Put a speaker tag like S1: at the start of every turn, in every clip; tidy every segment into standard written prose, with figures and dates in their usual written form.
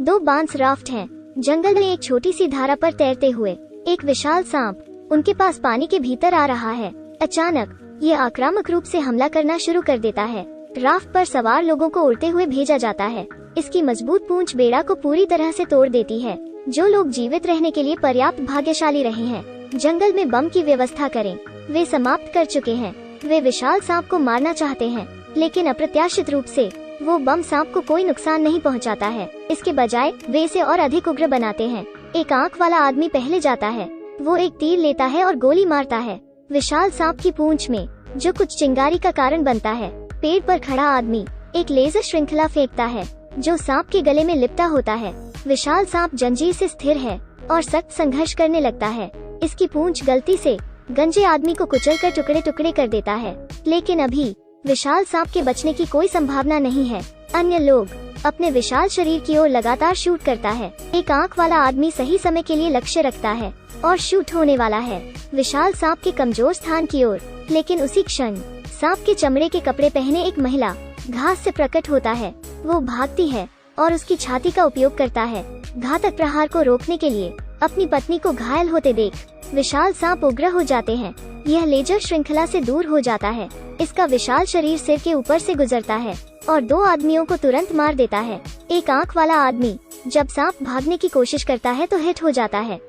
S1: दो बांस राफ्ट हैं। जंगल में एक छोटी सी धारा पर तैरते हुए एक विशाल सांप उनके पास पानी के भीतर आ रहा है। अचानक ये आक्रामक रूप से हमला करना शुरू कर देता है। राफ्ट पर सवार लोगों को उड़ते हुए भेजा जाता है। इसकी मजबूत पूंछ बेड़ा को पूरी तरह से तोड़ देती है। जो लोग जीवित रहने के लिए पर्याप्त भाग्यशाली रहे हैं, जंगल में बम की व्यवस्था करें। वे समाप्त कर चुके हैं। वे विशाल सांप को मारना चाहते हैं, लेकिन अप्रत्याशित रूप से वो बम सांप को कोई नुकसान नहीं पहुंचाता है। इसके बजाय वे इसे और अधिक उग्र बनाते हैं। एक आंख वाला आदमी पहले जाता है। वो एक तीर लेता है और गोली मारता है। विशाल सांप की पूंछ में जो कुछ चिंगारी का कारण बनता है। पेड़ पर खड़ा आदमी एक लेजर श्रृंखला फेंकता है जो सांप के गले में लिपटा होता है। विशाल सांप जंजीर से स्थिर है और सख्त संघर्ष करने लगता है। इसकी पूंछ गलती से गंजे आदमी को कुचलकर टुकड़े टुकड़े कर देता है, लेकिन अभी विशाल सांप के बचने की कोई संभावना नहीं है। अन्य लोग अपने विशाल शरीर की ओर लगातार शूट करता है। एक आंख वाला आदमी सही समय के लिए लक्ष्य रखता है और शूट होने वाला है विशाल सांप के कमजोर स्थान की ओर, लेकिन उसी क्षण सांप के चमड़े के कपड़े पहने एक महिला घास से प्रकट होता है। वो भागती है और उसकी छाती का उपयोग करता है घातक प्रहार को रोकने के लिए। अपनी पत्नी को घायल होते देख विशाल सांप उग्र हो जाते हैं। यह लेजर श्रृंखला से दूर हो जाता है। इसका विशाल शरीर सिर के ऊपर से गुजरता है और दो आदमियों को तुरंत मार देता है। एक आंख वाला आदमी जब सांप भागने की कोशिश करता है तो हिट हो जाता है।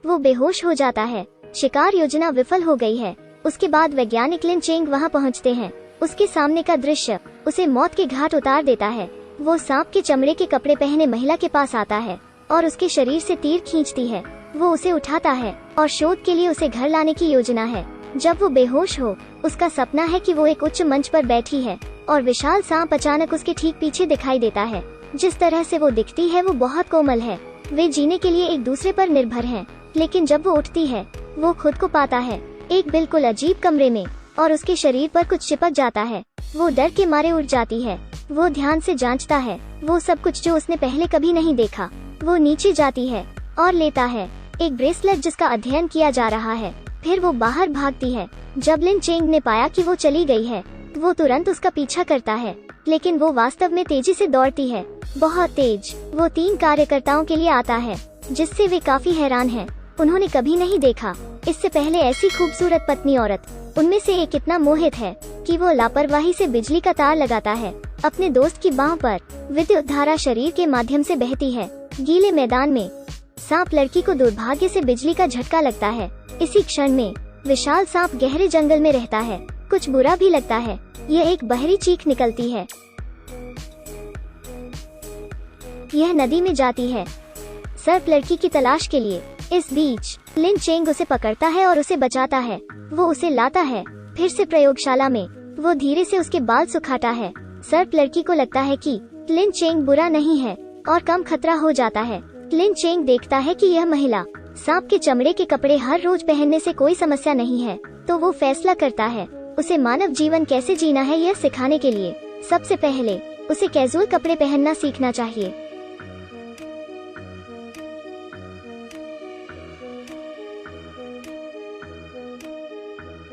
S1: वो बेहोश हो जाता है। शिकार योजना विफल हो गई है। उसके बाद वैज्ञानिक लिन चेंग वहां पहुंचते हैं। उसके सामने का दृश्य उसे मौत के घाट उतार देता है। वो सांप के चमड़े के कपड़े पहने महिला के पास आता है और उसके शरीर से तीर खींचती है। वो उसे उठाता है और शोध के लिए उसे घर लाने की योजना है। जब वो बेहोश हो, उसका सपना है कि वो एक उच्च मंच पर बैठी है और विशाल सांप अचानक उसके ठीक पीछे दिखाई देता है। जिस तरह से वो दिखती है वो बहुत कोमल है। वे जीने के लिए एक दूसरे पर निर्भर हैं, लेकिन जब वो उठती है वो खुद को पाता है एक बिल्कुल अजीब कमरे में और उसके शरीर पर कुछ चिपक जाता है। वो डर के मारे उठ जाती है। वो ध्यान से जांचता है वो सब कुछ जो उसने पहले कभी नहीं देखा। वो नीचे जाती है और लेता है एक ब्रेसलेट जिसका अध्ययन किया जा रहा है। फिर वो बाहर भागती है। जब लिन चेंग ने पाया कि वो चली गई है, वो तुरंत उसका पीछा करता है, लेकिन वो वास्तव में तेजी से दौड़ती है, बहुत तेज। वो 3 कार्यकर्ताओं के लिए आता है, जिससे वे काफी हैरान हैं। उन्होंने कभी नहीं देखा इससे पहले ऐसी खूबसूरत पत्नी औरत। उनमें से एक इतना मोहित है कि वो लापरवाही से बिजली का तार लगाता है। अपने दोस्त की बांह पर विद्युत धारा शरीर के माध्यम से बहती है। गीले मैदान में सांप लड़की को दुर्भाग्य से बिजली का झटका लगता है। इसी क्षण में विशाल सांप गहरे जंगल में रहता है। कुछ बुरा भी लगता है। यह एक बहरी चीख निकलती है। यह नदी में जाती है सर्प लड़की की तलाश के लिए। इस बीच लिन चेंग उसे पकड़ता है और उसे बचाता है। वो उसे लाता है। फिर से प्रयोगशाला में वो धीरे से उसके बाल सुखाता है। सर्प लड़की को लगता है कि लिन चेंग बुरा नहीं है और कम खतरा हो जाता है। लिन चेंग देखता है कि यह महिला सांप के चमड़े के कपड़े हर रोज पहनने से कोई समस्या नहीं है, तो वो फैसला करता है उसे मानव जीवन कैसे जीना है यह सिखाने के लिए सबसे पहले उसे कैजुअल कपड़े पहनना सीखना चाहिए।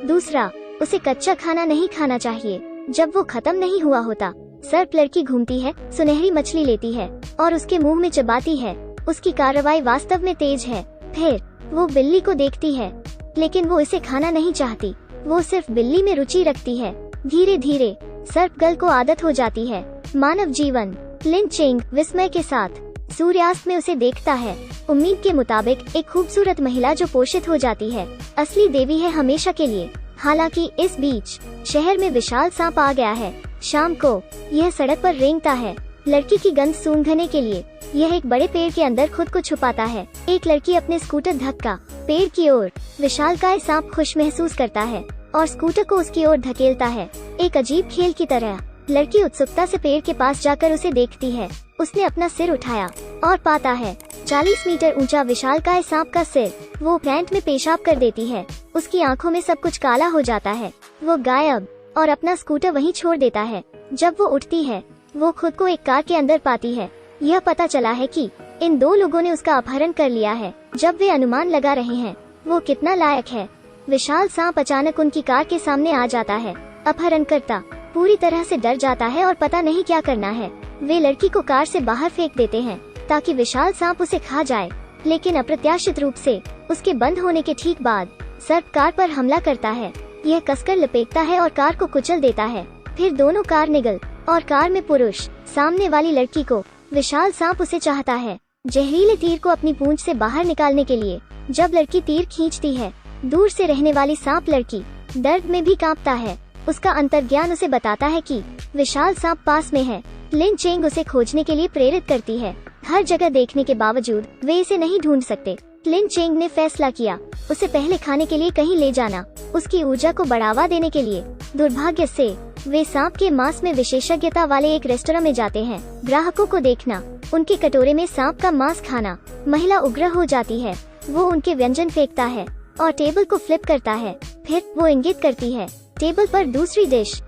S1: दूसरा, उसे कच्चा खाना नहीं खाना चाहिए जब वो खत्म नहीं हुआ होता। सर्प लड़की घूमती है, सुनहरी मछली लेती है और उसके मुंह में चबाती है। उसकी कार्रवाई वास्तव में तेज है। फिर वो बिल्ली को देखती है, लेकिन वो इसे खाना नहीं चाहती। वो सिर्फ बिल्ली में रुचि रखती है। धीरे धीरे सर्पगल को आदत हो जाती है। मानव जीवन। लिन चेंग विस्मय के साथ सूर्यास्त में उसे देखता है। उम्मीद के मुताबिक एक खूबसूरत महिला जो पोषित हो जाती है, असली देवी है हमेशा के लिए। हालांकि इस बीच शहर में विशाल सांप आ गया है। शाम को यह सड़क पर रेंगता है लड़की की गंध सूंघने के लिए। यह एक बड़े पेड़ के अंदर खुद को छुपाता है। एक लड़की अपने स्कूटर धक्का पेड़ की ओर। विशालकाय सांप खुश महसूस करता है और स्कूटर को उसकी ओर धकेलता है, एक अजीब खेल की तरह। लड़की उत्सुकता से पेड़ के पास जाकर उसे देखती है। उसने अपना सिर उठाया और पाता है 40 मीटर ऊंचा विशालकाय सांप का सिर। वो पैंट में पेशाब कर देती है। उसकी आंखों में सब कुछ काला हो जाता है। वो गायब और अपना स्कूटर वहीं छोड़ देता है। जब वो उठती है वो खुद को एक कार के अंदर पाती है। यह पता चला है कि इन 2 लोगों ने उसका अपहरण कर लिया है। जब वे अनुमान लगा रहे हैं वो कितना लायक है, विशाल सांप अचानक उनकी कार के सामने आ जाता है। अपहरणकर्ता पूरी तरह से डर जाता है और पता नहीं क्या करना है। वे लड़की को कार से बाहर फेंक देते हैं। ताकि विशाल सांप उसे खा जाए, लेकिन अप्रत्याशित रूप से उसके बंद होने के ठीक बाद सर्प कार पर हमला करता है। यह कसकर लपेटता है और कार को कुचल देता है। फिर दोनों कार निगल और कार में पुरुष सामने वाली लड़की को विशाल सांप उसे चाहता है जहरीले तीर को अपनी पूंछ से बाहर निकालने के लिए। जब लड़की तीर खींचती है, दूर से रहने वाली सांप लड़की दर्द में भी कांपता है। उसका अंतर्ज्ञान उसे बताता है कि विशाल सांप पास में है। लिन चेंग उसे खोजने के लिए प्रेरित करती है। हर जगह देखने के बावजूद वे इसे नहीं ढूंढ सकते। लिन चेंग ने फैसला किया उसे पहले खाने के लिए कहीं ले जाना, उसकी ऊर्जा को बढ़ावा देने के लिए। दुर्भाग्य से वे सांप के मांस में विशेषज्ञता वाले एक रेस्टोरेंट में जाते हैं। ग्राहकों को देखना, उनके कटोरे में सांप का मांस खाना। महिला उग्र हो जाती है। वो उनके व्यंजन फेंकता है और टेबल को फ्लिप करता है। फिर वो इंगित करती है टेबल पर दूसरी डिश।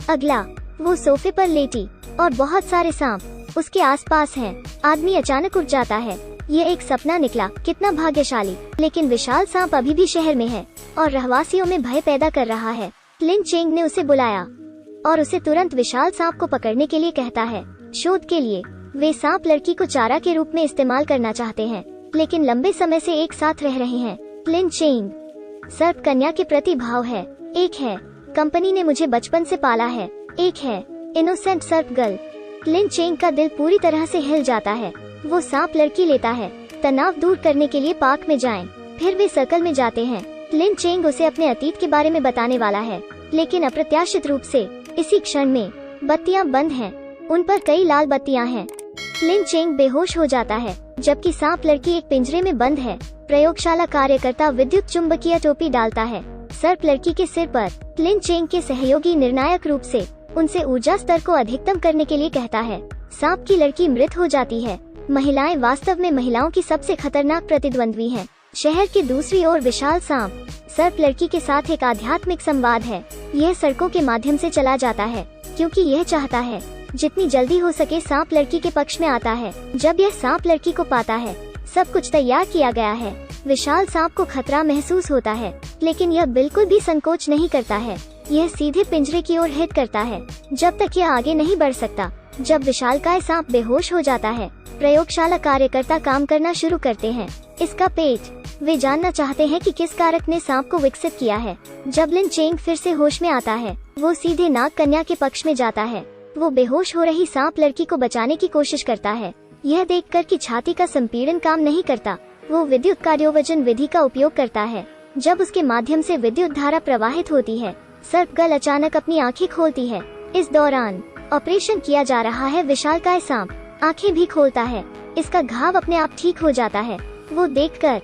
S1: अगला, वो सोफे पर लेटी और बहुत सारे सांप उसके आसपास हैं। आदमी अचानक उठ जाता है। ये एक सपना निकला, कितना भाग्यशाली। लेकिन विशाल सांप अभी भी शहर में है और रहवासियों में भय पैदा कर रहा है। लिन चेंग ने उसे बुलाया और उसे तुरंत विशाल सांप को पकड़ने के लिए कहता है। शोध के लिए वे सांप लड़की को चारा के रूप में इस्तेमाल करना चाहते हैं, लेकिन लंबे समय से एक साथ रह रहे हैं। लिन चेंग, सर्प कन्या के प्रति भाव है। एक है, कंपनी ने मुझे बचपन से पाला है। एक है, इनोसेंट सर्प गर्ल। लिन चेंग का दिल पूरी तरह से हिल जाता है। वो सांप लड़की लेता है। तनाव दूर करने के लिए पार्क में जाएं। फिर वे सर्कल में जाते हैं। लिन चेंग उसे अपने अतीत के बारे में बताने वाला है, लेकिन अप्रत्याशित रूप से इसी क्षण में बत्तियां बंद हैं। उन पर कई लाल बत्तियां हैं। लिन चेंग बेहोश हो जाता है, जबकि सांप लड़की एक पिंजरे में बंद है। प्रयोगशाला कार्यकर्ता विद्युत चुंबकीय टोपी डालता है सर्प लड़की के सिर पर। लिन चेंग के सहयोगी निर्णायक रूप से उनसे ऊर्जा स्तर को अधिकतम करने के लिए कहता है। सांप की लड़की मृत हो जाती है। महिलाएं वास्तव में महिलाओं की सबसे खतरनाक प्रतिद्वंद्वी हैं। शहर के दूसरी ओर विशाल सांप सर्प लड़की के साथ एक आध्यात्मिक संवाद है। यह सड़कों के माध्यम से चला जाता है क्योंकि यह चाहता है जितनी जल्दी हो सके सांप लड़की के पक्ष में आता है। जब यह सांप लड़की को पाता है, सब कुछ तैयार किया गया है। विशाल सांप को खतरा महसूस होता है, लेकिन यह बिल्कुल भी संकोच नहीं करता है। यह सीधे पिंजरे की ओर हिट करता है जब तक यह आगे नहीं बढ़ सकता। जब विशालकाय सांप बेहोश हो जाता है, प्रयोगशाला कार्यकर्ता काम करना शुरू करते हैं। इसका पेट। वे जानना चाहते हैं कि किस कारक ने सांप को विकसित किया है। जब लिन चेंग फिर से होश में आता है, वो सीधे नाग कन्या के पक्ष में जाता है। वो बेहोश हो रही सांप लड़की को बचाने की कोशिश करता है। यह देखकर कि छाती का संपीड़न काम नहीं करता, वो विद्युत कार्योवजन विधि का उपयोग करता है। जब उसके माध्यम से विद्युत धारा प्रवाहित होती है, सर्प गर्ल अचानक अपनी आंखें खोलती है। इस दौरान ऑपरेशन किया जा रहा है। विशालकाय सांप आंखें भी खोलता है। इसका घाव अपने आप ठीक हो जाता है। वो देखकर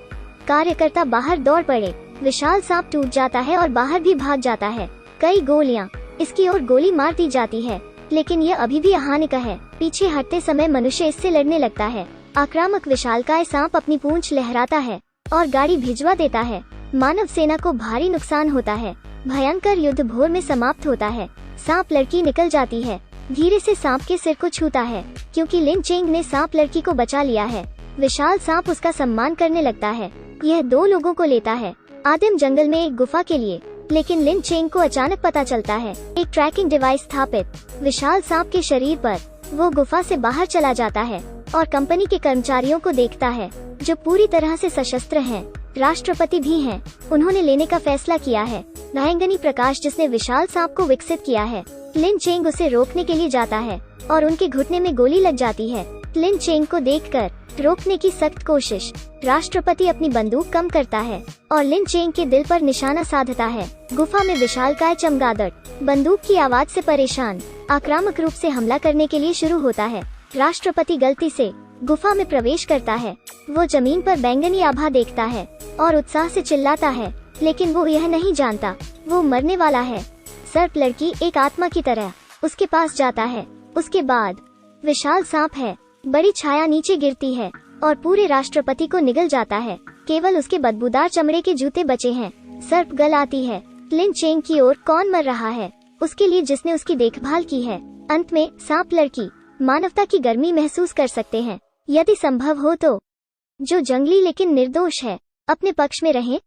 S1: कार्यकर्ता बाहर दौड़ पड़े। विशाल सांप टूट जाता है और बाहर भी भाग जाता है। कई गोलियां इसकी ओर गोली मार दी जाती है, लेकिन यह अभी भी हानिक है। पीछे हटते समय मनुष्य इससे लड़ने लगता है। आक्रामक विशालकाय सांप अपनी पूंछ लहराता है और गाड़ी भिजवा देता है। मानव सेना को भारी नुकसान होता है। भयंकर युद्ध भोर में समाप्त होता है। सांप लड़की निकल जाती है, धीरे से सांप के सिर को छूता है क्योंकि लिन चेंग ने सांप लड़की को बचा लिया है। विशाल सांप उसका सम्मान करने लगता है। यह 2 लोगों को लेता है आदिम जंगल में एक गुफा के लिए, लेकिन लिन चेंग को अचानक पता चलता है एक ट्रैकिंग डिवाइस स्थापित विशाल सांप के शरीर पर। वो गुफा से बाहर चला जाता है और कंपनी के कर्मचारियों को देखता है जो पूरी तरह से सशस्त्र हैं। राष्ट्रपति भी हैं। उन्होंने लेने का फैसला किया है। नायंगनी प्रकाश जिसने विशाल सांप को विकसित किया है। लिन चेंग उसे रोकने के लिए जाता है और उनके घुटने में गोली लग जाती है। लिन चेंग को देखकर रोकने की सख्त कोशिश। राष्ट्रपति अपनी बंदूक कम करता है और लिन चेंग के दिल पर निशाना साधता है। गुफा में विशालकाय चमगादड़ बंदूक की आवाज से परेशान आक्रामक रूप से हमला करने के लिए शुरू होता है। राष्ट्रपति गलती से गुफा में प्रवेश करता है। वो जमीन पर बैंगनी आभा देखता है और उत्साह से चिल्लाता है, लेकिन वो यह नहीं जानता वो मरने वाला है। सर्प लड़की एक आत्मा की तरह उसके पास जाता है। उसके बाद विशाल सांप है। बड़ी छाया नीचे गिरती है और पूरे राष्ट्रपति को निगल जाता है। केवल उसके बदबूदार चमड़े के जूते बचे हैं। सर्प गर्ल आती है। लिन चेंग की ओर। कौन मर रहा है? उसके लिए जिसने उसकी देखभाल की है। अंत में सांप लड़की मानवता की गर्मी महसूस कर सकते हैं, यदि संभव हो तो। जो जंगली लेकिन निर्दोष है, अपने पक्ष में रहें